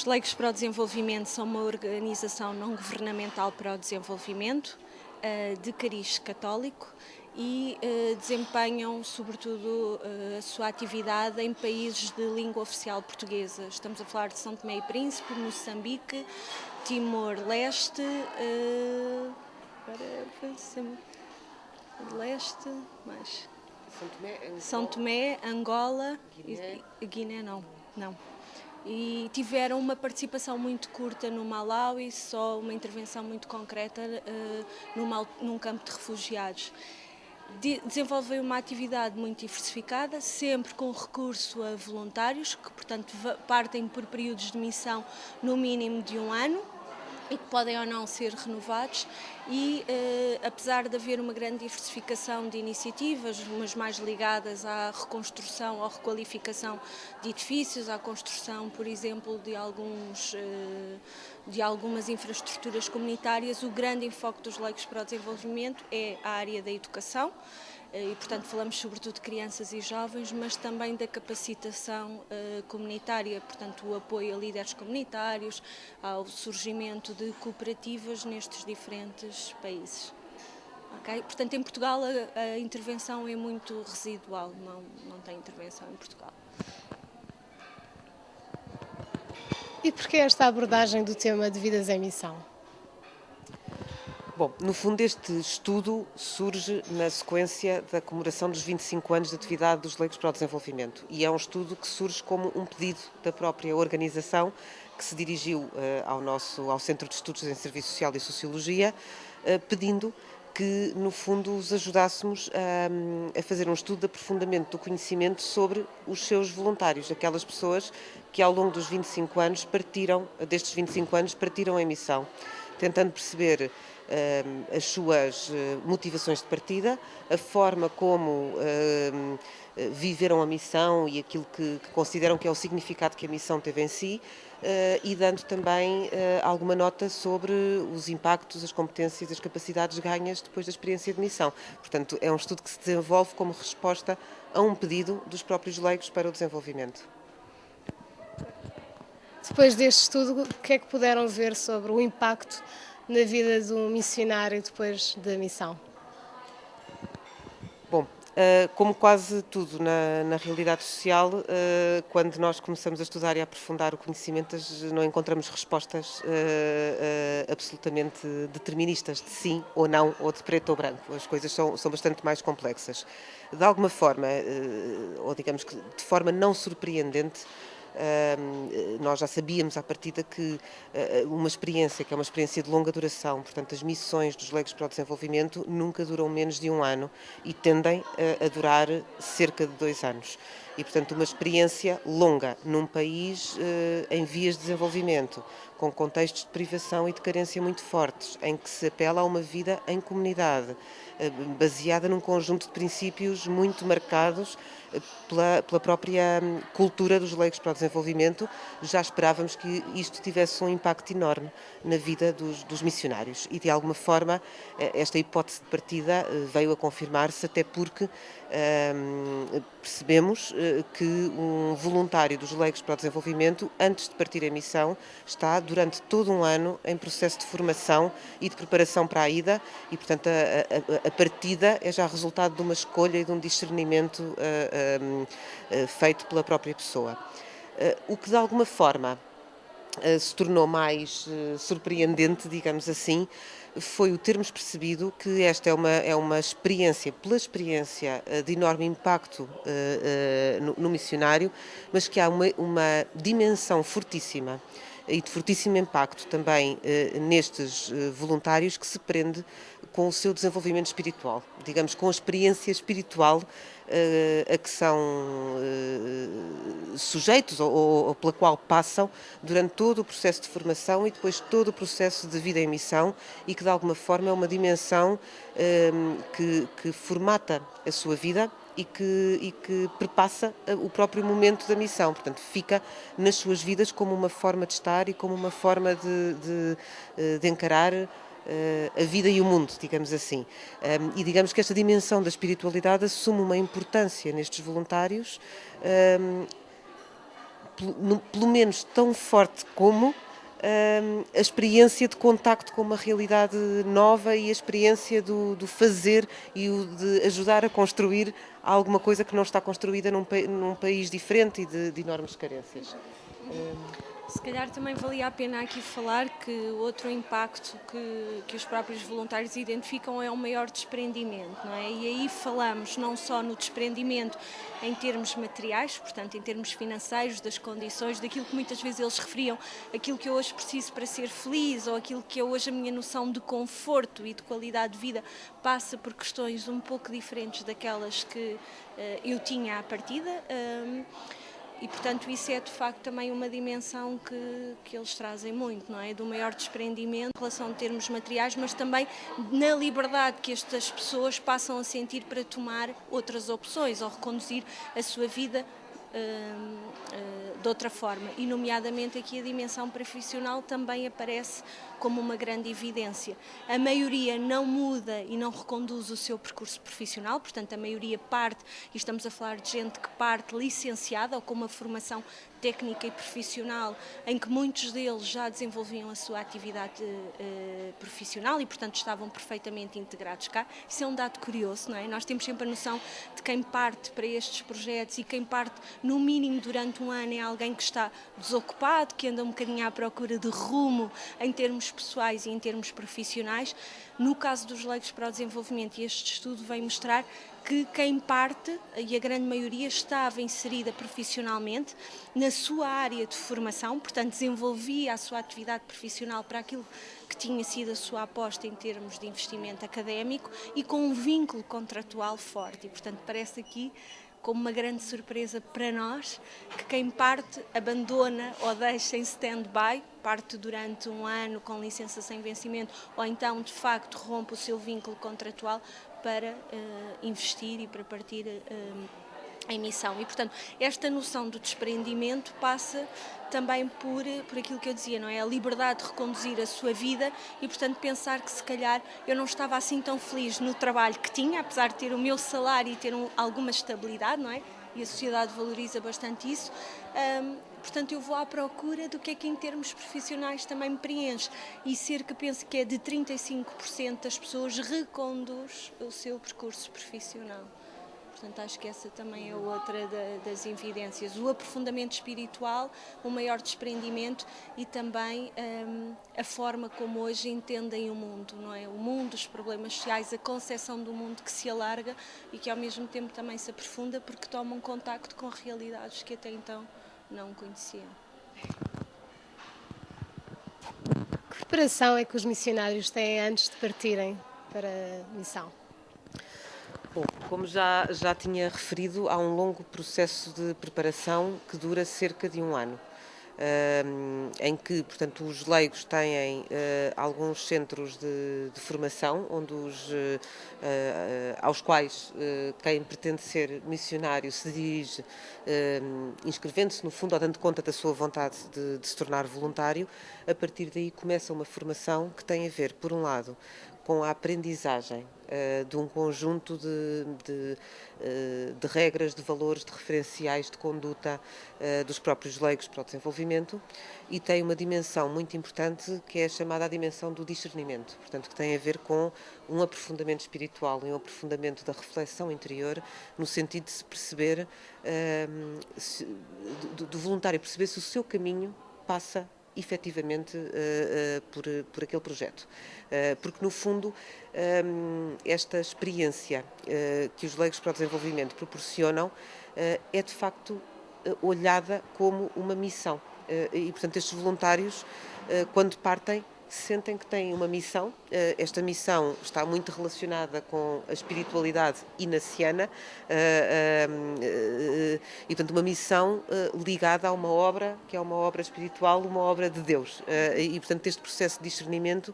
Os Leigos para o Desenvolvimento são uma organização não governamental para o desenvolvimento, de cariz católico e desempenham, sobretudo, a sua atividade em países de língua oficial portuguesa. Estamos a falar de São Tomé e Príncipe, Moçambique, Timor-Leste, Leste, mais São Tomé, Angola e Guiné não. E tiveram uma participação muito curta no Malawi, só uma intervenção muito concreta num campo de refugiados. Desenvolvem uma atividade muito diversificada, sempre com recurso a voluntários, que portanto partem por períodos de missão no mínimo de 1 ano e que podem ou não ser renovados e apesar de haver uma grande diversificação de iniciativas, umas mais ligadas à reconstrução ou requalificação de edifícios, à construção, por exemplo, de algumas infraestruturas comunitárias, o grande enfoque dos Leigos para o Desenvolvimento é a área da educação. E, portanto, falamos sobretudo de crianças e jovens, mas também da capacitação comunitária, portanto, o apoio a líderes comunitários, ao surgimento de cooperativas nestes diferentes países. Okay? Portanto, em Portugal a intervenção é muito residual, não tem intervenção em Portugal. E porquê esta abordagem do tema de vidas em missão? Bom, no fundo este estudo surge na sequência da comemoração dos 25 anos de atividade dos Leigos para o Desenvolvimento e é um estudo que surge como um pedido da própria organização que se dirigiu ao Centro de Estudos em Serviço Social e Sociologia, pedindo que, no fundo, os ajudássemos a fazer um estudo de aprofundamento do conhecimento sobre os seus voluntários, aquelas pessoas que ao longo dos 25 anos destes 25 anos partiram em missão, tentando perceber as suas motivações de partida, a forma como viveram a missão e aquilo que consideram que é o significado que a missão teve em si, e dando também alguma nota sobre os impactos, as competências e as capacidades ganhas depois da experiência de missão. Portanto, é um estudo que se desenvolve como resposta a um pedido dos próprios leigos para o desenvolvimento. Depois deste estudo, o que é que puderam ver sobre o impacto na vida do missionário depois da missão? Bom, como quase tudo na realidade social, quando nós começamos a estudar e a aprofundar o conhecimento, não encontramos respostas absolutamente deterministas de sim ou não, ou de preto ou branco. As coisas são bastante mais complexas. De alguma forma, ou digamos que de forma não surpreendente, nós já sabíamos à partida que uma experiência que é uma experiência de longa duração, portanto as missões dos Leigos para o Desenvolvimento nunca duram menos de 1 ano e tendem a durar cerca de 2 anos. E, portanto, uma experiência longa num país em vias de desenvolvimento, com contextos de privação e de carência muito fortes, em que se apela a uma vida em comunidade, baseada num conjunto de princípios muito marcados pela própria cultura dos Leigos para o Desenvolvimento. Já esperávamos que isto tivesse um impacto enorme na vida dos missionários e, de alguma forma, esta hipótese de partida veio a confirmar-se, até porque percebemos que um voluntário dos Leigos para o Desenvolvimento, antes de partir em missão, está durante todo um ano em processo de formação e de preparação para a ida e, portanto, a partida é já resultado de uma escolha e de um discernimento feito pela própria pessoa. O que, de alguma forma, se tornou mais surpreendente, digamos assim, foi o termos percebido que esta é uma experiência, pela experiência de enorme impacto no missionário, mas que há uma dimensão fortíssima e de fortíssimo impacto também nestes voluntários que se prende com o seu desenvolvimento espiritual, digamos, com a experiência espiritual a que são sujeitos ou pela qual passam durante todo o processo de formação e depois todo o processo de vida em missão e que de alguma forma é uma dimensão que formata a sua vida e que perpassa o próprio momento da missão, portanto fica nas suas vidas como uma forma de estar e como uma forma de encarar a vida e o mundo, digamos assim. E digamos que esta dimensão da espiritualidade assume uma importância nestes voluntários pelo menos tão forte como a experiência de contacto com uma realidade nova e a experiência do fazer e o de ajudar a construir alguma coisa que não está construída num país diferente e de enormes carências. Se calhar também valia a pena aqui falar que outro impacto que os próprios voluntários identificam é o maior desprendimento, não é? E aí falamos não só no desprendimento em termos materiais, portanto em termos financeiros, das condições, daquilo que muitas vezes eles referiam, aquilo que eu hoje preciso para ser feliz ou aquilo que é hoje a minha noção de conforto e de qualidade de vida passa por questões um pouco diferentes daquelas que eu tinha à partida. E, portanto, isso é de facto também uma dimensão que eles trazem muito, não é? Do maior desprendimento em relação a termos materiais, mas também na liberdade que estas pessoas passam a sentir para tomar outras opções ou reconduzir a sua vida de outra forma. E, nomeadamente, aqui a dimensão profissional também aparece como uma grande evidência. A maioria não muda e não reconduz o seu percurso profissional, portanto a maioria parte, e estamos a falar de gente que parte licenciada ou com uma formação técnica e profissional, em que muitos deles já desenvolviam a sua atividade profissional e, portanto, estavam perfeitamente integrados cá. Isso é um dado curioso, não é? Nós temos sempre a noção de quem parte para estes projetos e quem parte, no mínimo, durante um ano, é alguém que está desocupado, que anda um bocadinho à procura de rumo em termos pessoais e em termos profissionais. No caso dos Leigos para o Desenvolvimento, e este estudo vem mostrar que quem parte, e a grande maioria, estava inserida profissionalmente na sua área de formação, portanto desenvolvia a sua atividade profissional para aquilo que tinha sido a sua aposta em termos de investimento académico e com um vínculo contratual forte. E, portanto, parece aqui como uma grande surpresa para nós que quem parte abandona ou deixa em stand-by, parte durante um ano com licença sem vencimento ou então, de facto, rompe o seu vínculo contratual para investir e para partir em missão. E, portanto, esta noção do desprendimento passa também por aquilo que eu dizia, não é? A liberdade de reconduzir a sua vida e, portanto, pensar que se calhar eu não estava assim tão feliz no trabalho que tinha, apesar de ter o meu salário e ter alguma estabilidade, não é? E a sociedade valoriza bastante isso. Portanto, eu vou à procura do que é que em termos profissionais também me preenche. E cerca, penso que é de 35% das pessoas reconduz o seu percurso profissional. Portanto, acho que essa também é outra das evidências. O aprofundamento espiritual, o maior desprendimento e também a forma como hoje entendem o mundo, não é? O mundo, os problemas sociais, a concepção do mundo que se alarga e que ao mesmo tempo também se aprofunda porque tomam contacto com realidades que até então não conheciam. Que preparação é que os missionários têm antes de partirem para a missão? Bom, como já tinha referido, há um longo processo de preparação que dura cerca de um ano, em que, portanto, os leigos têm alguns centros de formação, onde aos quais quem pretende ser missionário se dirige, inscrevendo-se, no fundo, ou dando conta da sua vontade de se tornar voluntário. A partir daí começa uma formação que tem a ver, por um lado, com a aprendizagem de um conjunto de regras, de valores, de referenciais, de conduta dos próprios leigos para o desenvolvimento, e tem uma dimensão muito importante que é chamada a dimensão do discernimento, portanto que tem a ver com um aprofundamento espiritual e um aprofundamento da reflexão interior, no sentido de se perceber, do voluntário perceber se o seu caminho passa efetivamente por aquele projeto. Porque, no fundo, esta experiência que os leigos para o desenvolvimento proporcionam é, de facto, olhada como uma missão. E, portanto, estes voluntários, quando partem, sentem que têm uma missão. Esta missão está muito relacionada com a espiritualidade inaciana e, portanto, uma missão ligada a uma obra que é uma obra espiritual, uma obra de Deus. E, portanto, este processo de discernimento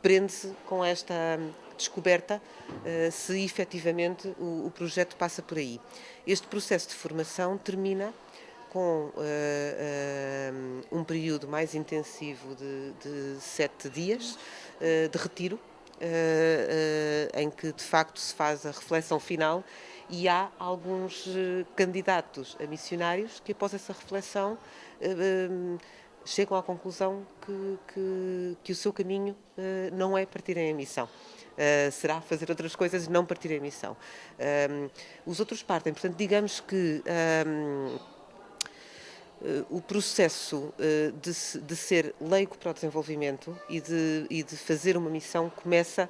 prende-se com esta descoberta se efetivamente o projeto passa por aí. Este processo de formação termina com um período mais intensivo de 7 dias de retiro, em que de facto se faz a reflexão final, e há alguns candidatos a missionários que após essa reflexão chegam à conclusão que o seu caminho não é partir em missão. Será fazer outras coisas e não partir em missão. Os outros partem, portanto, digamos que o processo de ser leigo para o desenvolvimento e de fazer uma missão começa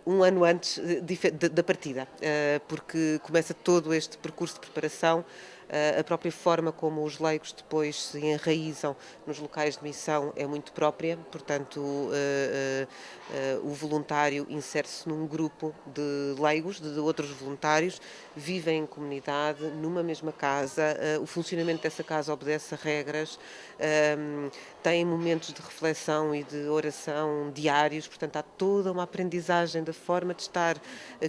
um ano antes da partida, porque começa todo este percurso de preparação, a própria forma como os leigos depois se enraizam nos locais de missão é muito própria, portanto o voluntário insere-se num grupo de leigos, de outros voluntários, vivem em comunidade, numa mesma casa, o funcionamento dessa casa obedece a regras, têm momentos de reflexão e de oração diários, portanto há toda uma aprendizagem da forma de estar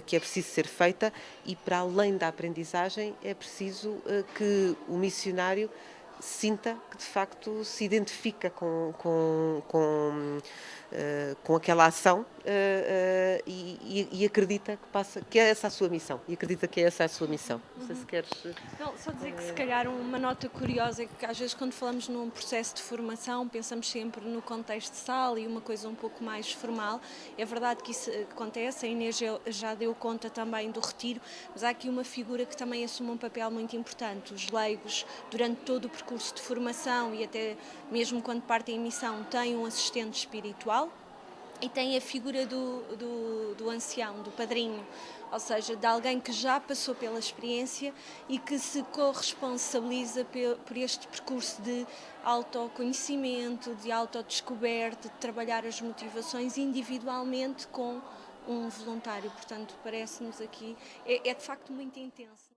que é preciso ser feita, e para além da aprendizagem é preciso que o missionário sinta que de facto se identifica com aquela ação e acredita que é essa a sua missão. E acredita que é essa a sua missão. Não sei se queres... Não, só dizer que se calhar uma nota curiosa é que às vezes quando falamos num processo de formação pensamos sempre no contexto de sala e uma coisa um pouco mais formal. É verdade que isso acontece, a Inês já deu conta também do retiro, mas há aqui uma figura que também assume um papel muito importante. Os leigos, durante todo o percurso de formação e até mesmo quando partem em missão, têm um assistente espiritual e tem a figura do ancião, do padrinho, ou seja, de alguém que já passou pela experiência e que se corresponsabiliza por este percurso de autoconhecimento, de autodescoberta, de trabalhar as motivações individualmente com um voluntário. Portanto, parece-nos aqui, é de facto muito intenso.